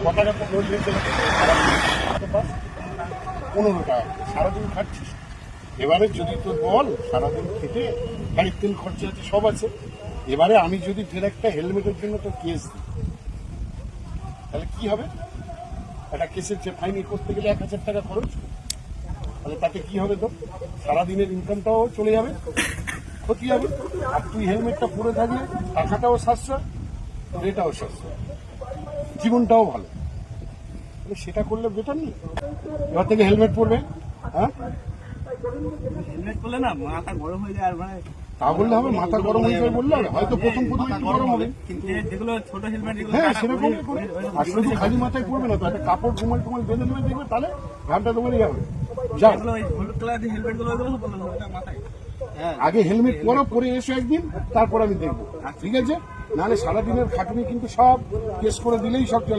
কথাটা 15 টাকা সারাদিন খাচ্ছিস। এবারে যদি তোর বল সারাদিন খেটে গাড়ির তেল খরচা আছে, সব আছে, এবারে আমি যদি ফের একটা হেলমেটের জন্য তোর কেস দিই তাহলে কি হবে? একটা কেসের যে ফাইন করতে গেলে 1000 টাকা খরচ, তাহলে তাতে কি হবে? তোর সারাদিনের ইনকামটাও চলে যাবে, ক্ষতি হবে। আর তুই হেলমেটটা পরে থাকলে টাকাটাও সাশ্রয়, তোর এটাও সাশ্রয়, জীবনটাও ভালো। তাহলে সেটা করলে বেটার নেই? এবার থেকে হেলমেট পরবে। হ্যাঁ, হেলমেট করলে না মাথা গরম হয়ে যায়। আর মানে তা বললে হবে? মাথা গরম হয়ে যাবে বললে হবে? হয়তো প্রথম একটু গরম হবে, কিন্তু যেগুলো ছোট হেলমেট হ্যাঁ সেরকমই করে। আর শুধু খালি মাথায় পড়বে না তো, একটা কাপড় রুমাল টুমাল বেঁধে নেবে, দেখবে তাহলে ঘামটা তোমার ইয়ে হবে। যা হলুদ কালার যে হেলমেট গুলো ওগুলো বললাম মাথায়। হ্যাঁ, আগে হেলমেট পরো, পরে এসো একদিন, তারপর আমি দেখবো, ঠিক আছে? নাহলে সারাদিনের খাটুনি কিন্তু সব কেস করে দিলেই সব চলে।